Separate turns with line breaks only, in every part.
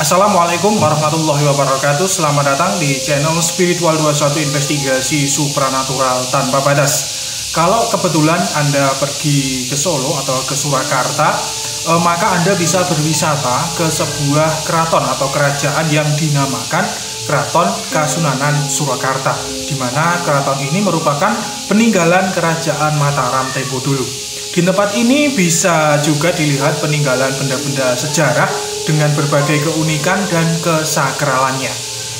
Assalamualaikum warahmatullahi wabarakatuh. Selamat datang di channel Spiritual 21 Investigasi Supranatural Tanpa Batas. Kalau kebetulan Anda pergi ke Solo atau ke Surakarta, maka Anda bisa berwisata ke sebuah keraton atau kerajaan yang dinamakan Keraton Kasunanan Surakarta, di mana keraton ini merupakan peninggalan Kerajaan Mataram tempo dulu. Di tempat ini bisa juga dilihat peninggalan benda-benda sejarah dengan berbagai keunikan dan kesakralannya.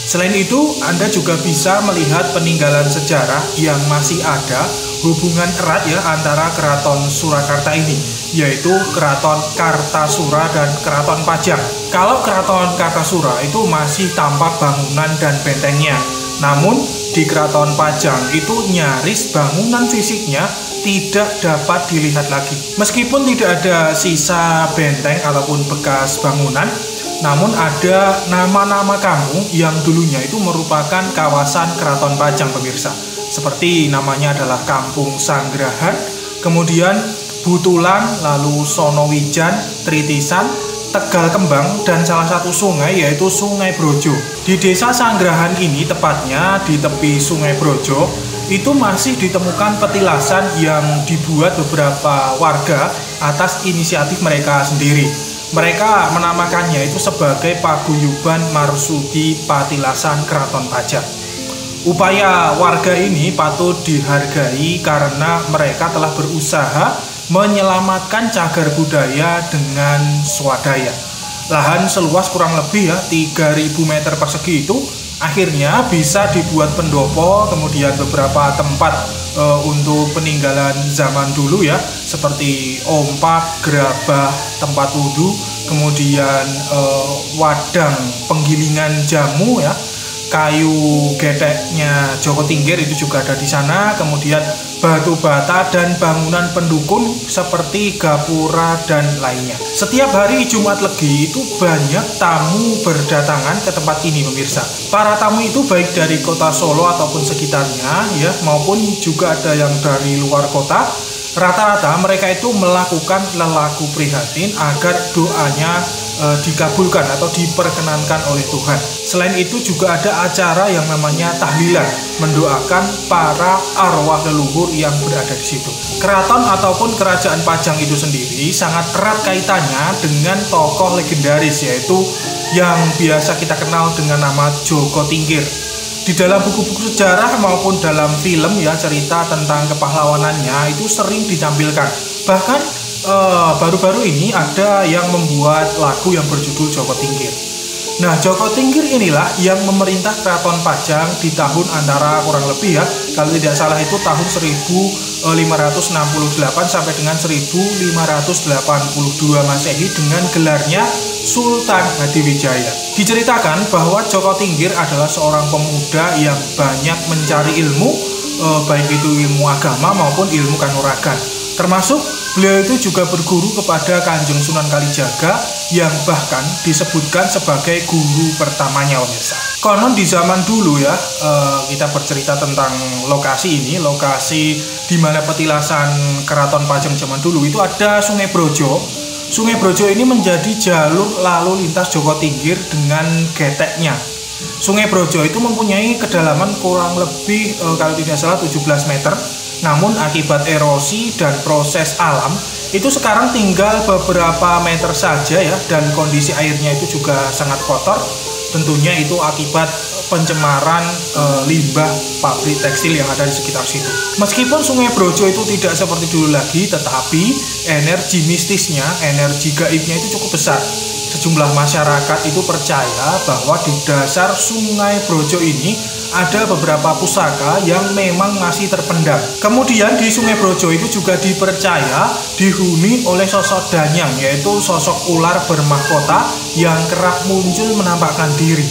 Selain itu, Anda juga bisa melihat peninggalan sejarah yang masih ada hubungan erat antara Keraton Surakarta ini, yaitu Keraton Kartasura dan Keraton Pajang. Kalau Keraton Kartasura itu masih tampak bangunan dan bentengnya, namun di Keraton Pajang itu nyaris bangunan fisiknya tidak dapat dilihat lagi. Meskipun tidak ada sisa benteng ataupun bekas bangunan, namun ada nama-nama kampung yang dulunya itu merupakan kawasan Keraton Pajang, pemirsa. Seperti namanya adalah Kampung Sanggrahan, kemudian Butulan, lalu Sonowijan, Tritisan, Tegal Kembang, dan salah satu sungai yaitu Sungai Brojo. Di desa Sanggrahan ini, tepatnya di tepi Sungai Brojo, itu masih ditemukan petilasan yang dibuat beberapa warga atas inisiatif mereka sendiri. Mereka menamakannya itu sebagai Paguyuban Marsudi Patilasan Keraton Pajang. Upaya warga ini patut dihargai karena mereka telah berusaha menyelamatkan cagar budaya dengan swadaya. Lahan seluas kurang lebih 3.000 meter persegi itu akhirnya bisa dibuat pendopo, kemudian beberapa tempat untuk peninggalan zaman dulu seperti ompak, gerabah, tempat wudhu, kemudian wadang penggilingan jamu kayu geteknya Joko Tingkir itu juga ada di sana, kemudian batu bata dan bangunan pendukun seperti gapura dan lainnya. Setiap hari Jumat Legi itu banyak tamu berdatangan ke tempat ini, pemirsa. Para tamu itu baik dari kota Solo ataupun sekitarnya maupun juga ada yang dari luar kota. Rata-rata mereka itu melakukan lelaku prihatin agar doanya dikabulkan atau diperkenankan oleh Tuhan. Selain itu juga ada acara yang namanya tahlilan, mendoakan para arwah leluhur yang berada di situ. Keraton ataupun Kerajaan Pajang itu sendiri sangat erat kaitannya dengan tokoh legendaris, yaitu yang biasa kita kenal dengan nama Joko Tingkir. Di dalam buku-buku sejarah maupun dalam film cerita tentang kepahlawanannya itu sering ditampilkan. Bahkan baru-baru ini ada yang membuat lagu yang berjudul Joko Tingkir. Nah, Joko Tingkir inilah yang memerintah Keraton Pajang di tahun antara kurang lebih kalau tidak salah itu tahun 1568 sampai dengan 1582 Masehi dengan gelarnya Sultan Hadiwijaya. Diceritakan bahwa Joko Tingkir adalah seorang pemuda yang banyak mencari ilmu, baik itu ilmu agama maupun ilmu kanuragan. Termasuk beliau itu juga berguru kepada Kanjeng Sunan Kalijaga yang bahkan disebutkan sebagai guru pertamanya, pemirsa. Konon di zaman dulu kita bercerita tentang lokasi ini, lokasi di mana petilasan Keraton Pajang zaman dulu itu ada Sungai Brojo. Sungai Brojo ini menjadi jalur lalu lintas Joko Tingkir dengan geteknya. Sungai Brojo itu mempunyai kedalaman kurang lebih kalau tidak salah 17 meter. Namun akibat erosi dan proses alam itu sekarang tinggal beberapa meter saja dan kondisi airnya itu juga sangat kotor. Tentunya itu akibat pencemaran limbah pabrik tekstil yang ada di sekitar situ. Meskipun Sungai Brojo itu tidak seperti dulu lagi, tetapi energi mistisnya, energi gaibnya itu cukup besar. Sejumlah masyarakat itu percaya bahwa di dasar Sungai Brojo ini ada beberapa pusaka yang memang masih terpendam. Kemudian di Sungai Brojo itu juga dipercaya dihuni oleh sosok danyang, yaitu sosok ular bermahkota yang kerap muncul menampakkan diri.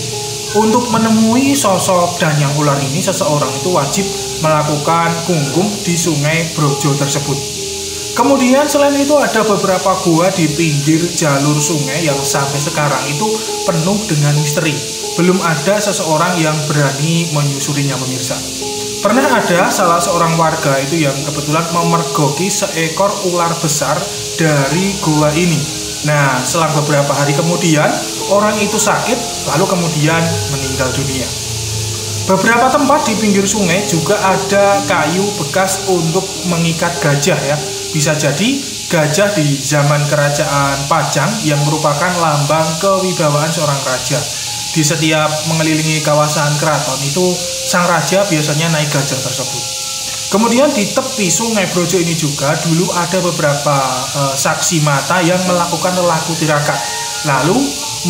Untuk menemui sosok danyang ular ini, seseorang itu wajib melakukan kunggung di Sungai Brojo tersebut. Kemudian selain itu ada beberapa gua di pinggir jalur sungai yang sampai sekarang itu penuh dengan misteri. Belum ada seseorang yang berani menyusurinya, pemirsa. Pernah ada salah seorang warga itu yang kebetulan memergoki seekor ular besar dari gua ini. Nah, selang beberapa hari kemudian, orang itu sakit lalu kemudian meninggal dunia. Beberapa tempat di pinggir sungai juga ada kayu bekas untuk mengikat gajah ya. Bisa jadi gajah di zaman kerajaan Pajang yang merupakan lambang kewibawaan seorang raja. Di setiap mengelilingi kawasan keraton itu sang raja biasanya naik gajah tersebut. Kemudian di tepi Sungai Brojo ini juga dulu ada beberapa saksi mata yang melakukan lelaku tirakat lalu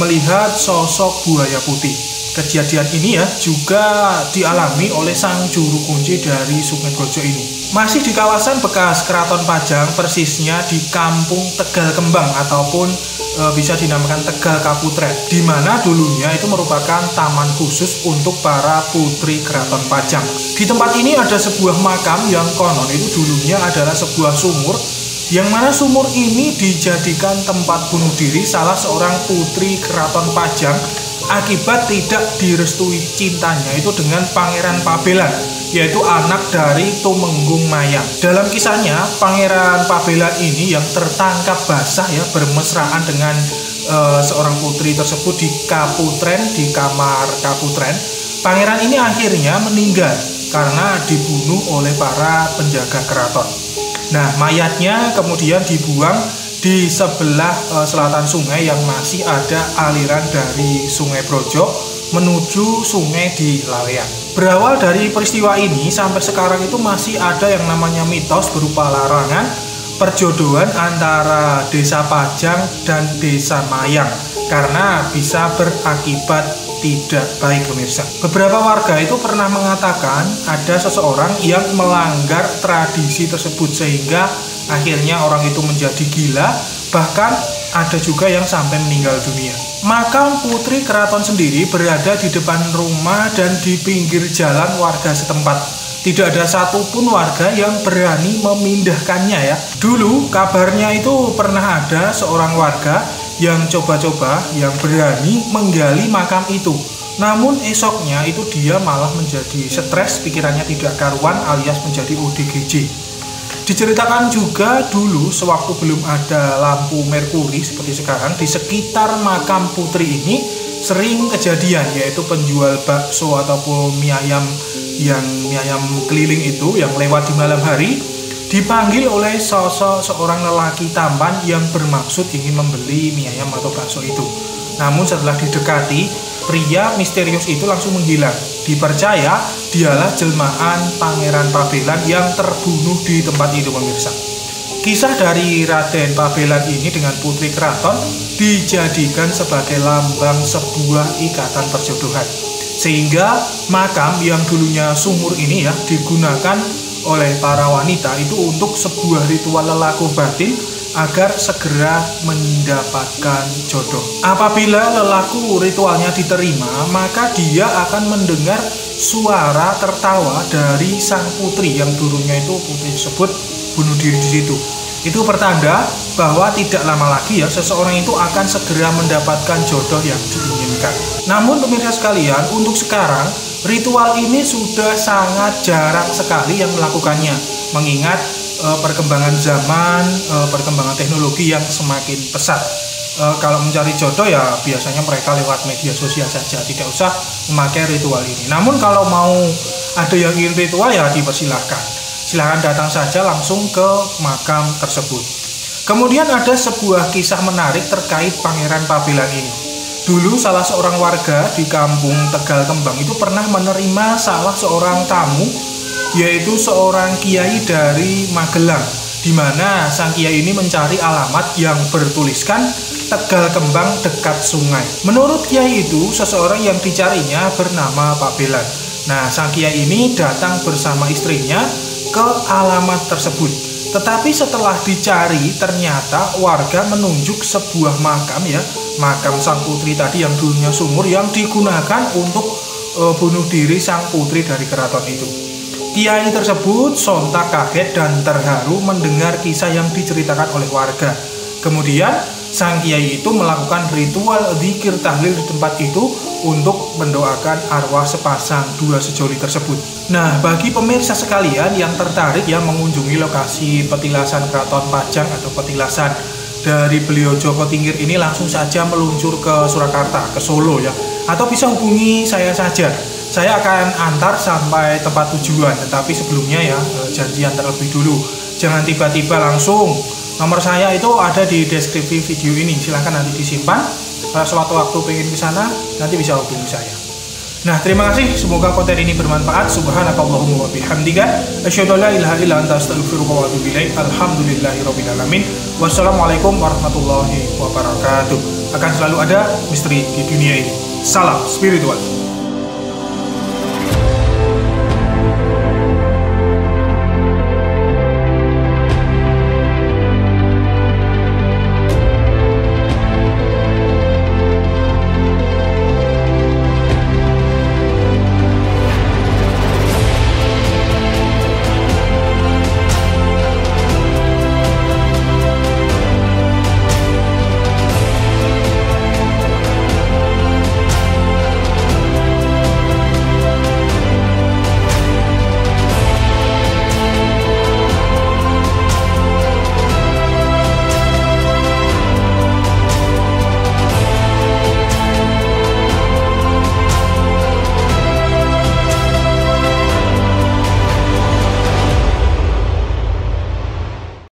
melihat sosok buaya putih. Kejadian ini ya juga dialami oleh sang juru kunci dari Sungai Brojo ini. Masih di kawasan bekas Keraton Pajang, persisnya di Kampung Tegal Kembang ataupun bisa dinamakan Tegal Kaputren, di mana dulunya itu merupakan taman khusus untuk para putri Keraton Pajang. Di tempat ini ada sebuah makam yang konon itu dulunya adalah sebuah sumur, yang mana sumur ini dijadikan tempat bunuh diri salah seorang putri Keraton Pajang akibat tidak direstui cintanya itu dengan Pangeran Pabelan, yaitu anak dari Tumenggung Mayang. Dalam kisahnya, Pangeran Pabelan ini yang tertangkap basah ya bermesraan dengan seorang putri tersebut di Kaputren, di kamar Kaputren. Pangeran ini akhirnya meninggal karena dibunuh oleh para penjaga keraton. Nah, mayatnya kemudian dibuang di sebelah selatan sungai yang masih ada aliran dari Sungai Brojo menuju sungai di Lalean. Berawal dari peristiwa ini sampai sekarang itu masih ada yang namanya mitos berupa larangan perjodohan antara Desa Pajang dan Desa Mayang karena bisa berakibat tidak baik pemirsa. Beberapa warga itu pernah mengatakan ada seseorang yang melanggar tradisi tersebut sehingga akhirnya orang itu menjadi gila, bahkan ada juga yang sampai meninggal dunia. Makam putri keraton sendiri berada di depan rumah dan di pinggir jalan warga setempat. Tidak ada satupun warga yang berani memindahkannya ya. Dulu kabarnya itu pernah ada seorang warga yang coba-coba yang berani menggali makam itu. Namun esoknya itu dia malah menjadi stres, pikirannya tidak karuan alias menjadi ODGJ. Diceritakan juga dulu sewaktu belum ada lampu merkuri seperti sekarang, di sekitar makam putri ini sering kejadian, yaitu penjual bakso ataupun mie ayam keliling itu yang lewat di malam hari dipanggil oleh sosok seorang lelaki tampan yang bermaksud ingin membeli mie ayam atau bakso itu. Namun setelah didekati, pria misterius itu langsung menghilang. Dipercaya dialah jelmaan Pangeran Pabelan yang terbunuh di tempat itu pemirsa. Kisah dari Raden Pabelan ini dengan putri keraton dijadikan sebagai lambang sebuah ikatan perjodohan. Sehingga makam yang dulunya sumur ini ya digunakan oleh para wanita itu untuk sebuah ritual lelaku batin agar segera mendapatkan jodoh. Apabila lelaku ritualnya diterima, maka dia akan mendengar suara tertawa dari sang putri yang dulunya itu putri tersebut bunuh diri di situ. Itu pertanda bahwa tidak lama lagi ya seseorang itu akan segera mendapatkan jodoh yang diinginkan. Namun pemirsa sekalian, untuk sekarang ritual ini sudah sangat jarang sekali yang melakukannya, mengingat perkembangan zaman, perkembangan teknologi yang semakin pesat. Kalau mencari jodoh ya biasanya mereka lewat media sosial saja, tidak usah memakai ritual ini. Namun kalau mau ada yang ingin ritual ya dipersilahkan. Silahkan datang saja langsung ke makam tersebut. Kemudian ada sebuah kisah menarik terkait Pangeran Pabelan ini. Dulu salah seorang warga di Kampung Tegal Kembang itu pernah menerima salah seorang tamu, yaitu seorang kiai dari Magelang, di mana sang kiai ini mencari alamat yang bertuliskan Tegal Kembang dekat sungai. Menurut kiai itu, seseorang yang dicarinya bernama Pabelan. Nah, sang kiai ini datang bersama istrinya ke alamat tersebut. Tetapi setelah dicari, ternyata warga menunjuk sebuah makam ya, makam sang putri tadi yang dulunya sumur yang digunakan untuk bunuh diri sang putri dari keraton itu. Kiai tersebut sontak kaget dan terharu mendengar kisah yang diceritakan oleh warga. Kemudian sang kiai itu melakukan ritual zikir tahlil di tempat itu untuk mendoakan arwah sepasang dua sejoli tersebut. Nah, bagi pemirsa sekalian yang tertarik yang mengunjungi lokasi petilasan Keraton Pajang atau petilasan dari beliau Joko Tingkir ini langsung saja meluncur ke Surakarta, ke Solo ya. Atau bisa hubungi saya saja. Saya akan antar sampai tempat tujuan, tetapi sebelumnya ya janjian terlebih dulu. Jangan tiba-tiba langsung. Nomor saya itu ada di deskripsi video ini. Silahkan nanti disimpan. Kalau suatu waktu pengen ke sana, nanti bisa hubungi saya. Nah, terima kasih. Semoga konten ini bermanfaat. Subhanakallahumma wa bihamdika asyhadu an la ilaha illa anta astaghfiruka wa atubu ilaik. Alhamdulillahirabbil alamin. Wassalamualaikum warahmatullahi wabarakatuh. Akan selalu ada misteri di dunia ini. Salam spiritual.